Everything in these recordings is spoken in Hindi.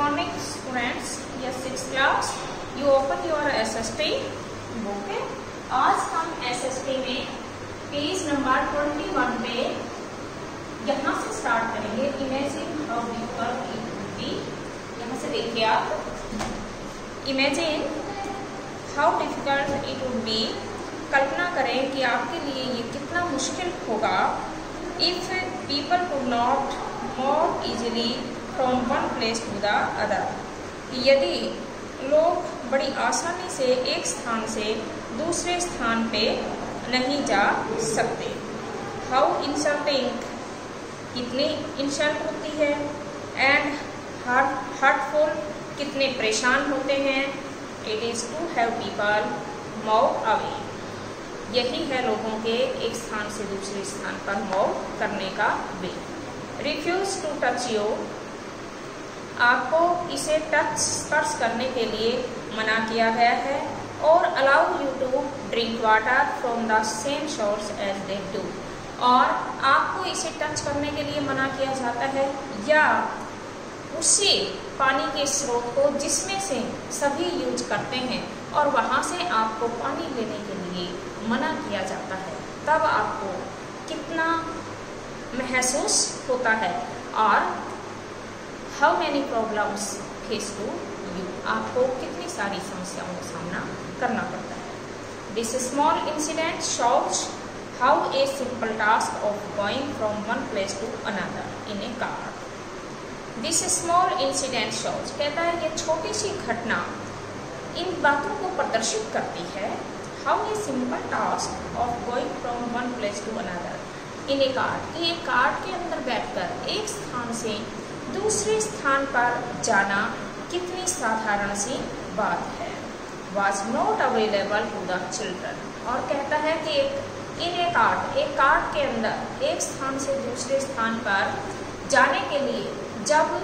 morning students, yes 6th class, you open your SST book। आज हम SST में पेज नंबर 21 पे यहाँ से स्टार्ट करेंगे। Imagine how difficult it would be. यहाँ से देखिए आप, imagine how difficult it would be. कल्पना करें कि आपके लिए ये कितना मुश्किल होगा। If people could not move easily from one place to the other, यदि लोग बड़ी आसानी से एक स्थान से दूसरे स्थान पे नहीं जा सकते। हाउ इंसल्टिंग, कितनी इंसल्ट होती है। एंड हर्टफुल, कितने परेशान होते हैं। It is to have people move away, यही है लोगों के एक स्थान से दूसरे स्थान पर मूव करने का वे। रिफ्यूज टू टच यू, आपको इसे टच स्पर्श करने के लिए मना किया गया है। और allow you to drink water from the same source as they do, और आपको इसे टच करने के लिए मना किया जाता है या उसी पानी के स्रोत को जिसमें से सभी यूज करते हैं और वहाँ से आपको पानी लेने के लिए मना किया जाता है, तब आपको कितना महसूस होता है। और how many problems face to you, आपको कितनी सारी समस्याओं का सामना करना पड़ता है। This small incident shows how a simple task of going from one place to another in a car. This small incident shows, कहता है ये छोटी सी घटना इन बातों को प्रदर्शित करती है। How a simple task of going from one place to another in a car, कि एक कार के अंदर बैठकर एक स्थान से दूसरे स्थान पर जाना कितनी साधारण सी बात है। Was not available to the children, और कहता है कि एक कार्ट के अंदर एक स्थान से दूसरे स्थान पर जाने के लिए जब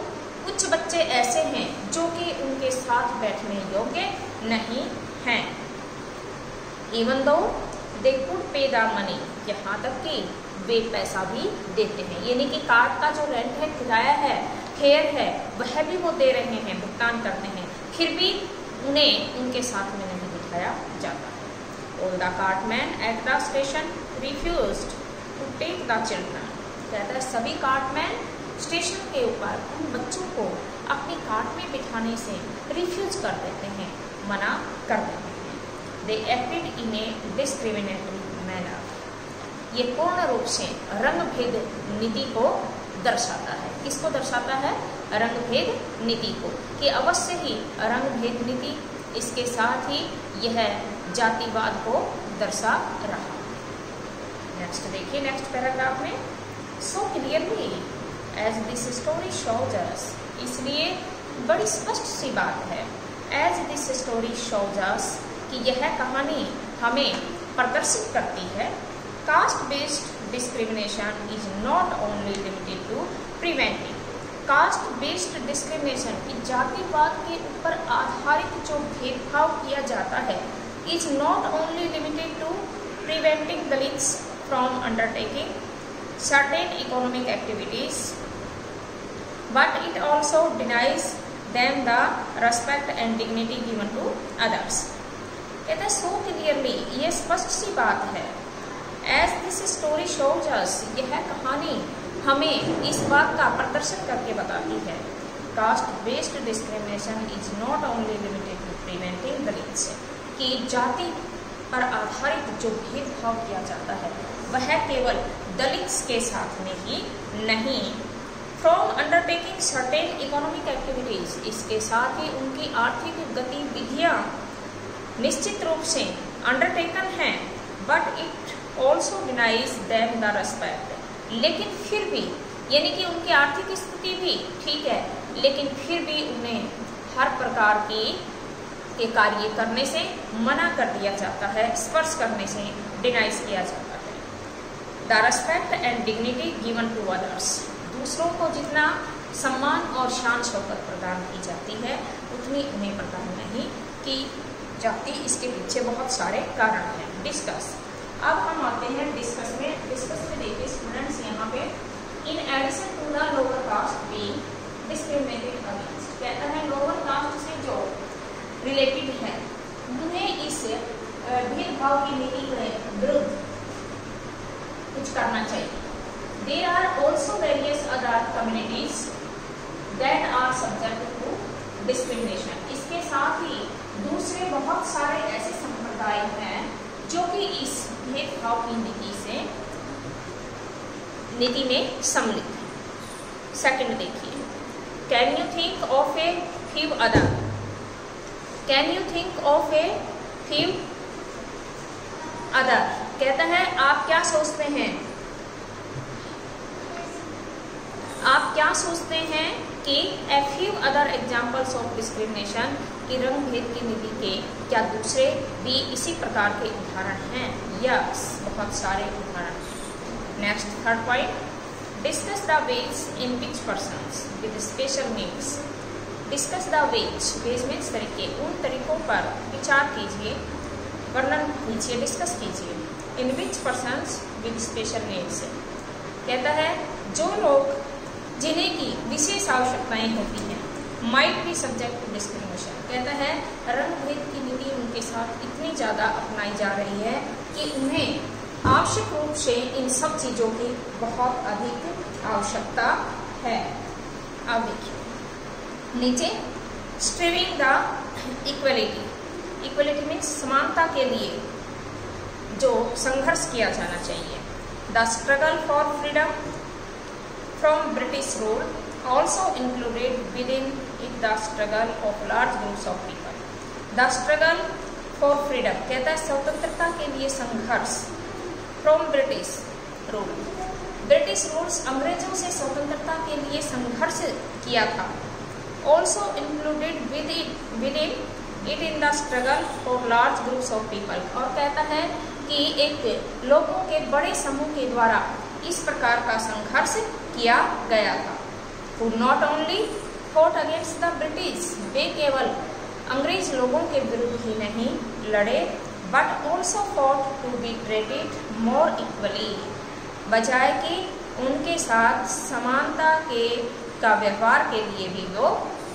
कुछ बच्चे ऐसे हैं जो कि उनके साथ बैठने योग्य नहीं हैं। इवन दो दे कुड पे द मनी, यहाँ तक कि वे पैसा भी देते हैं, यानी कि कार का जो रेंट है, किराया है, फेयर है, वह भी वो दे रहे हैं, भुगतान करते हैं, फिर भी उन्हें उनके साथ में नहीं दिखाया जाता है। All the cartman at the station refused to take the children, कहता है सभी कार्टमैन स्टेशन के ऊपर उन बच्चों को अपनी कार्ट में बिठाने से रिफ्यूज कर देते हैं, मना कर देते हैं। दे acted in A discriminatory manner, ये पूर्ण रूप से रंगभेद नीति को दर्शाता है। किसको दर्शाता है? रंगभेद नीति को, कि अवश्य ही रंगभेद नीति इसके साथ ही यह जातिवाद को दर्शा रहा। नेक्स्ट देखिए, नेक्स्ट पैराग्राफ में, so clearly as this story shows us, इसलिए बड़ी स्पष्ट सी बात है, as this story shows us, कि यह कहानी हमें प्रदर्शित करती है। Caste based discrimination is not only limited to preventing, caste based discrimination की जातिवाद के ऊपर आधारित जो भेदभाव किया जाता है, is not only limited to preventing Dalits from undertaking certain economic activities, but it also denies them the respect and dignity given to others. कहते हैं सो क्लियरली, ये स्पष्ट सी बात है, as this story shows us, यह कहानी हमें इस बात का प्रदर्शन करके बताती है, caste based discrimination is not only limited to preventing Dalits, कि जाति पर आधारित जो भेदभाव किया जाता है वह केवल दलित्स के साथ में ही नहीं, from undertaking certain economic activities, इसके साथ ही उनकी आर्थिक गतिविधियाँ निश्चित रूप से अंडरटेकन हैं, but it also denies them the respect, लेकिन फिर भी, यानी कि उनकी आर्थिक स्थिति भी ठीक है, लेकिन फिर भी उन्हें हर प्रकार के कार्य करने से मना कर दिया जाता है, स्पर्श करने से डिनाइज किया जाता है। The respect and dignity given to others, दूसरों को जितना सम्मान और शान शौकत प्रदान की जाती है उतनी उन्हें प्रदान नहीं की जाती। इसके पीछे बहुत सारे कारण हैं। डिस्कस, अब हम आते हैं डिस्कस में। डिस्कस में देखिए स्टूडेंट्स, यहाँ पे in addition to the lower caste being discriminated against, कहता है लोअर कास्ट से जो रिलेटेड है उन्हें इस भेदभाव की नीति के विरुद्ध कुछ करना चाहिए। There are also various other communities that are subject to discrimination. इसके साथ ही दूसरे बहुत सारे ऐसे संप्रदाय हैं जो कि इस भेदभाव की नीति में सम्मिलित है। सेकंड देखिए, can you think of a few other, can you think of a few other, कहता है आप क्या सोचते हैं, आप क्या सोचते हैं कि a few other examples of discrimination की रंग भेद की नीति के क्या दूसरे भी इसी प्रकार के उदाहरण हैं? यस, बहुत सारे उदाहरण हैं। Next third point, discuss the ways in which persons with special needs, discuss the ways means तरीके, उन तरीकों पर विचार कीजिए, वर्णन कीजिए, डिस्कस कीजिए। इन विच पर्सन्स विद स्पेशल नीड्स, कहता है जो लोग जिन्हें की विशेष आवश्यकताएं होती हैं, might be subject to discrimination, कहता है रंग भेद की नीति उनके साथ इतनी ज़्यादा अपनाई जा रही है कि उन्हें आवश्यक रूप से इन सब चीज़ों की बहुत अधिक आवश्यकता है। अब देखिए नीचे, स्ट्रीविंग द इक्वलिटी, इक्वलिटी मीन्स समानता के लिए जो संघर्ष किया जाना चाहिए। The struggle for freedom from British rule also included within it the struggle of large groups of people. The struggle for freedom, कहता है स्वतंत्रता के लिए संघर्ष। From British rule, British rules अंग्रेजों से स्वतंत्रता के लिए संघर्ष किया था। Also included within it in the struggle for large groups of people, और कहता है कि एक लोगों के बड़े समूह के द्वारा इस प्रकार का संघर्ष किया गया था। Who not only fought against the British, वे केवल अंग्रेज लोगों के विरुद्ध ही नहीं लड़े, but also fought to be treated more equally, बजाय कि उनके साथ समानता का व्यवहार के लिए भी वो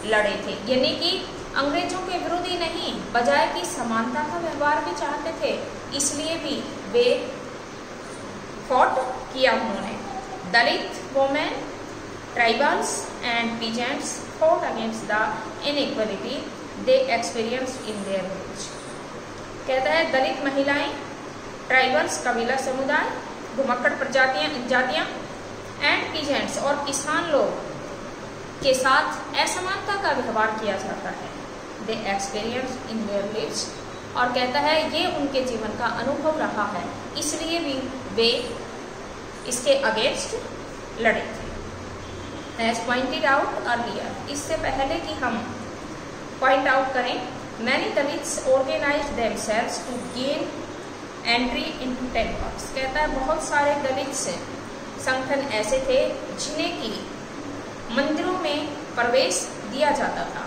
लड़े थे। यानी कि अंग्रेजों के विरुद्ध ही नहीं, बजाय कि समानता का व्यवहार भी चाहते थे, इसलिए भी वे फॉट किया उन्होंने। Dalit, women, tribals and peasants fought against the inequality they experience in their village, कहता है दलित महिलाएं, ट्राइबल्स कबीला समुदाय, घुमक्कड़ जातियां एंड पीजेंट्स और किसान लोग के साथ असमानता का व्यवहार किया जाता है। दे एक्सपीरियंस इन देयर विलेज, और कहता है ये उनके जीवन का अनुभव रहा है, इसलिए भी वे इसके अगेंस्ट लड़े थे। एज पॉइंटेड आउट अर्लियर, इससे पहले कि हम पॉइंट आउट करें, many Dalits organised themselves to gain entry into temples, कहता है बहुत सारे दलित संगठन ऐसे थे जिन्हें की मंदिरों में प्रवेश दिया जाता था।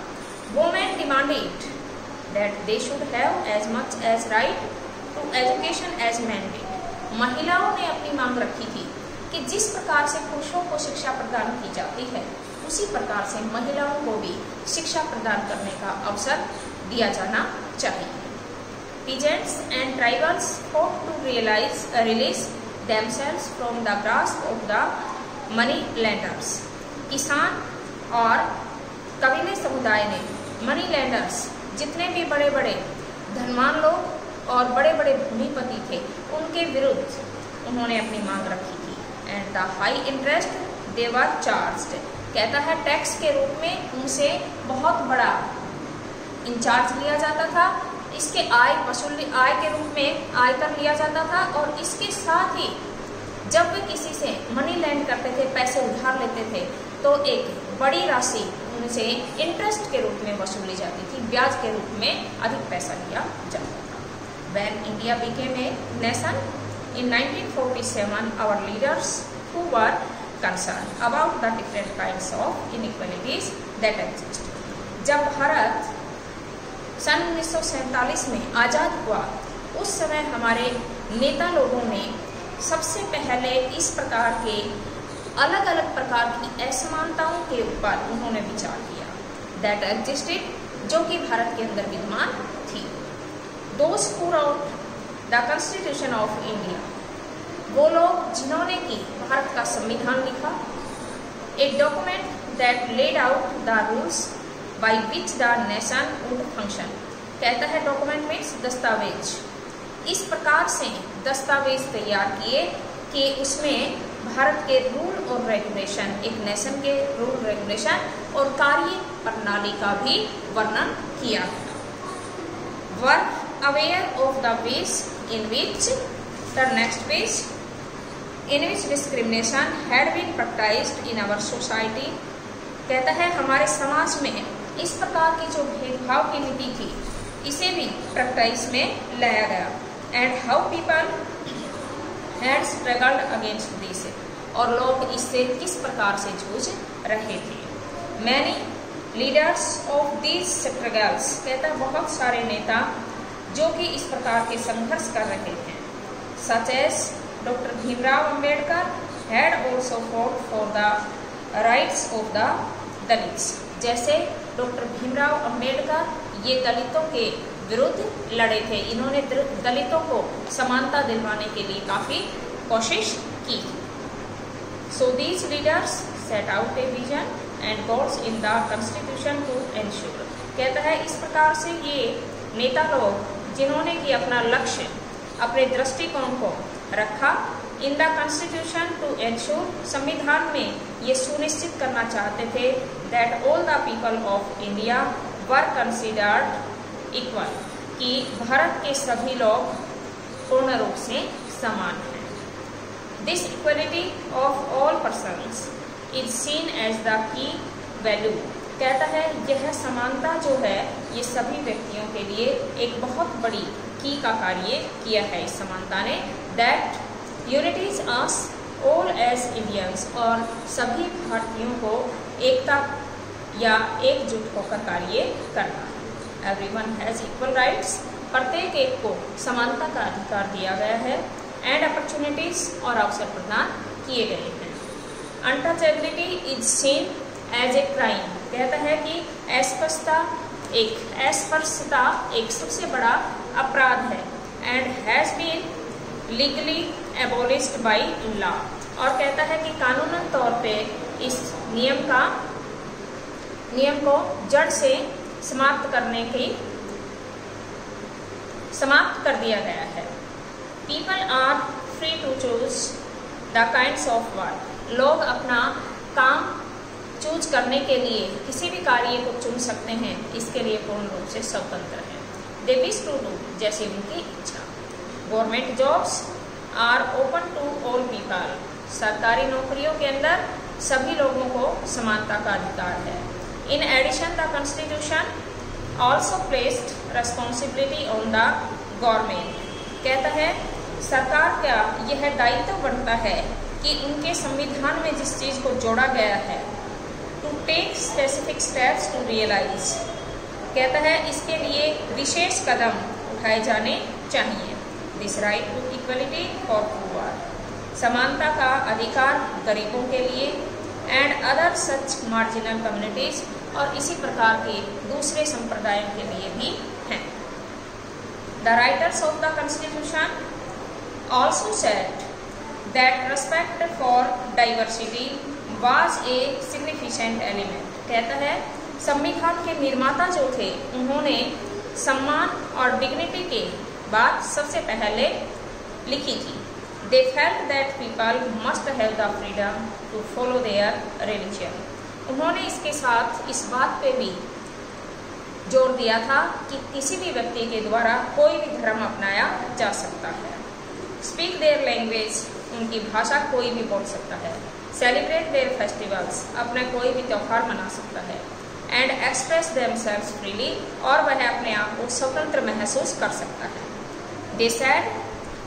Women demanded that they should have as much as right to education as man did, महिलाओं ने अपनी मांग रखी थी कि जिस प्रकार से पुरुषों को शिक्षा प्रदान की जाती है उसी प्रकार से महिलाओं को भी शिक्षा प्रदान करने का अवसर दिया जाना चाहिए। Peasants and tribals fought to release themselves from the grasp of the money lenders, किसान और कबीले समुदाय ने मनी लैंडर्स, जितने भी बड़े बड़े धनवान लोग और बड़े बड़े भूमिपति थे, उनके विरुद्ध उन्होंने अपनी मांग रखी थी। And the high interest they were charged, कहता है टैक्स के रूप में उनसे बहुत बड़ा इंचार्ज लिया जाता था, इसके आय के रूप में आयकर लिया जाता था, और इसके साथ ही जब वे किसी से मनी लैंड करते थे, पैसे उधार लेते थे, तो एक बड़ी राशि उनसे इंटरेस्ट के रूप में वसूली जाती थी, ब्याज के रूप में अधिक पैसा लिया जाता था। When India became a nation in 1947, our leaders who were concerned about the different kinds of inequalities that exist, जब भारत सन 1947 में आज़ाद हुआ, उस समय हमारे नेता लोगों ने सबसे पहले इस प्रकार के अलग अलग प्रकार की असमानताओं के ऊपर उन्होंने विचार किया दैट एग्जिस्टेड, जो कि भारत के अंदर विद्यमान थी। Those who wrote the constitution of India, वो लोग जिन्होंने कि भारत का संविधान लिखा। एक document that laid out the rules by which the nation would function, कहता है डॉक्यूमेंट मीन्स दस्तावेज। इस प्रकार से दस्तावेज तैयार किए कि उसमें भारत के रूल और रेगुलेशन, एक नेशन के रूल रेगुलेशन और कार्य प्रणाली का भी वर्णन किया। Work aware of the ways in which the next page in which discrimination had been practised in our society, कहता है हमारे समाज में इस प्रकार की जो भेदभाव की नीति थी इसे भी प्रैक्टिस में लाया गया। And how people had struggled against this, और लोग इससे किस प्रकार से जूझ रहे थे। Many leaders of these struggles, कहता है बहुत सारे नेता जो कि इस प्रकार के संघर्ष कर रहे थे, such as doctor Bhimrao Ambedkar had also fought for the rights of the Dalits, जैसे डॉक्टर भीमराव अंबेडकर ये दलितों के विरुद्ध लड़े थे। इन्होंने दलितों को समानता दिलवाने के लिए काफी कोशिश की। So these leaders set out a vision and goals in the constitution to ensure, कहता है इस प्रकार से ये नेता लोग जिन्होंने कि अपना लक्ष्य, अपने दृष्टिकोण को रखा in the constitution to ensure, संविधान में ये सुनिश्चित करना चाहते थे that all the people of India were considered equal, कि भारत के सभी लोग पूर्ण रूप से समान हैं। This equality of all persons is seen as the key value, कहता है यह समानता जो है ये सभी व्यक्तियों के लिए एक बहुत बड़ी की का कार्य किया है इस समानता ने। That unites us all as Indians, और सभी भारतीयों को एकता या एकजुट होकर कार्य करना। एवरीवन हैज इक्वल राइट्स, प्रत्येक एक को समानता का अधिकार दिया गया है। एंड अपॉर्चुनिटीज, और अवसर प्रदान किए गए हैं। Untouchability is seen as a crime, कहता है कि अस्पृश्यता एक सबसे बड़ा अपराध है। And has been legally abolished by law, और कहता है कि कानूनन तौर पे इस नियम को जड़ से समाप्त कर दिया गया है। People are free to choose the kinds of work, लोग अपना काम चूज करने के लिए किसी भी कार्य को चुन सकते हैं, इसके लिए पूर्ण रूप से स्वतंत्र हैं। दे विश टू डू, जैसे उनकी इच्छा। Government jobs are open to all people, सरकारी नौकरियों के अंदर सभी लोगों को समानता का अधिकार है। In addition the constitution also placed responsibility on the government, कहता है सरकार का यह दायित्व बनता है कि उनके संविधान में जिस चीज को जोड़ा गया है to take specific steps to realise, कहता है इसके लिए विशेष कदम उठाए जाने चाहिए। This right to equality for poor, समानता का अधिकार गरीबों के लिए। And other such marginal communities, और इसी प्रकार के दूसरे संप्रदायों के लिए भी हैं। The writers of the constitution also said that respect for diversity was a significant element, कहता है संविधान के निर्माता जो थे उन्होंने सम्मान और डिग्निटी के बात सबसे पहले लिखी थी। They felt that people must have the freedom to follow their religion. उन्होंने इसके साथ इस बात पे भी जोर दिया था कि किसी भी व्यक्ति के द्वारा कोई भी धर्म अपनाया जा सकता है। Speak their language, उनकी भाषा कोई भी बोल सकता है। Celebrate their festivals, अपना कोई भी त्योहार मना सकता है। And express themselves freely, और वह अपने आप को स्वतंत्र महसूस कर सकता है। They said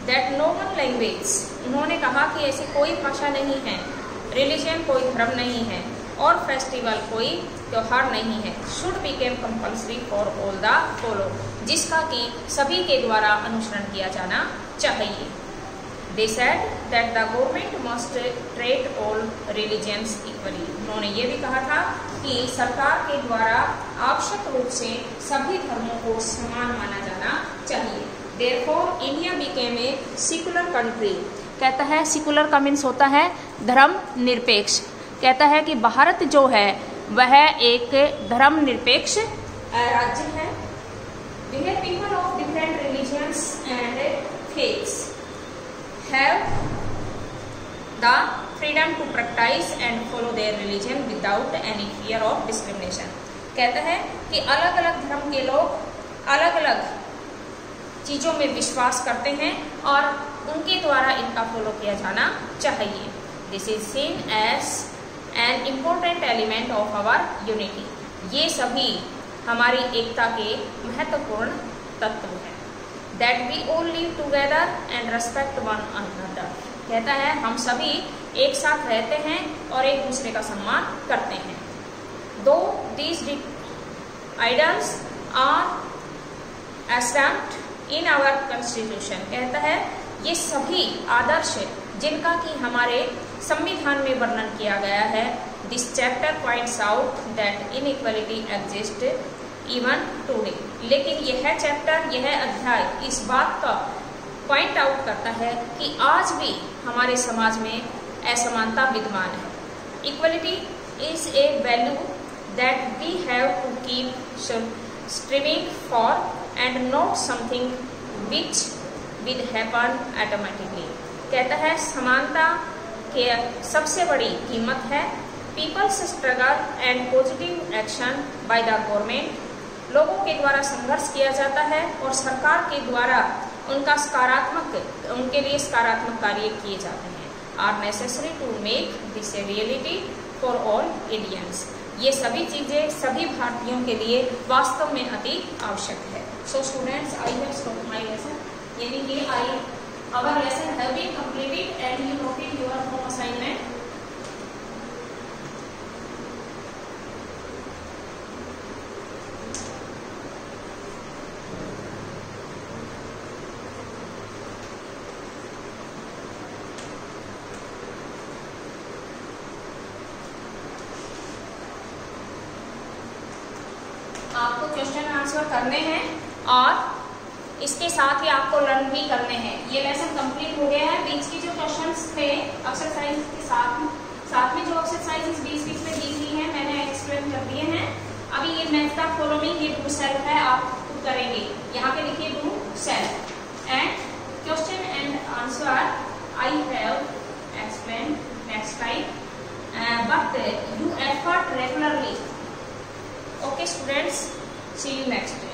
that no one language, उन्होंने कहा कि ऐसी कोई भाषा नहीं है, रिलीजन कोई धर्म नहीं है, और फेस्टिवल कोई त्योहार नहीं है, should became compulsory for all the follow, जिसका कि सभी के द्वारा अनुसरण किया जाना चाहिए। They said that the government must treat all religions equally. उन्होंने ये भी कहा था कि सरकार के द्वारा आवश्यक रूप से सभी धर्मों को समान माना जाना चाहिए. Therefore, India became a secular country. कहता है secular का मीन्स होता है धर्म निरपेक्ष. कहता है कि भारत जो है वह एक धर्म निरपेक्ष राज्य है. Where people of different religions and faiths have the freedom to practice and follow their religion without any fear of discrimination. कहता है कि अलग अलग धर्म के लोग अलग अलग चीज़ों में विश्वास करते हैं और उनके द्वारा इनका फॉलो किया जाना चाहिए. This is seen as an important element of our unity. ये सभी हमारी एकता के महत्वपूर्ण तत्व हैं. That we all live together and respect one another. कहता है हम सभी एक साथ रहते हैं और एक दूसरे का सम्मान करते हैं. Though these ideals are stamped in our constitution. कहता है ये सभी आदर्श जिनका कि हमारे संविधान में वर्णन किया गया है. This chapter points out that inequality exists even today. लेकिन यह चैप्टर, यह अध्याय इस बात का पॉइंट आउट करता है कि आज भी हमारे समाज में असमानता विद्यमान है. Equality is a value that we have to keep striving for and not something which will happen automatically. कहता है समानता के सबसे बड़ी कीमत है people's struggle and positive action by the government. लोगों के द्वारा संघर्ष किया जाता है और सरकार के द्वारा उनके लिए सकारात्मक कार्य किए जाते हैं. Are necessary to make this a reality for all Indians. ये सभी चीज़ें सभी भारतीयों के लिए वास्तव में अति आवश्यक है. So students, I have stopped my lesson. यानी कि our lesson have been completed and you noted your home assignment. आपको क्वेश्चन आंसर करने हैं और इसके साथ ही आपको लर्न भी करने हैं. ये लेसन कंप्लीट हो गया है. बीच की जो क्वेश्चंस थे एक्सरसाइज के साथ में जो एक्सरसाइज बीच में दी गई है मैंने एक्सप्लेन कर दिए हैं. अभी ये नेक्स्ट द फॉलोइंग ये डू सेल्फ है, आप खुद करेंगे. यहाँ पे लिखिए do self and question and answer I have explain next time but you effort regularly. Okay students, see you next day.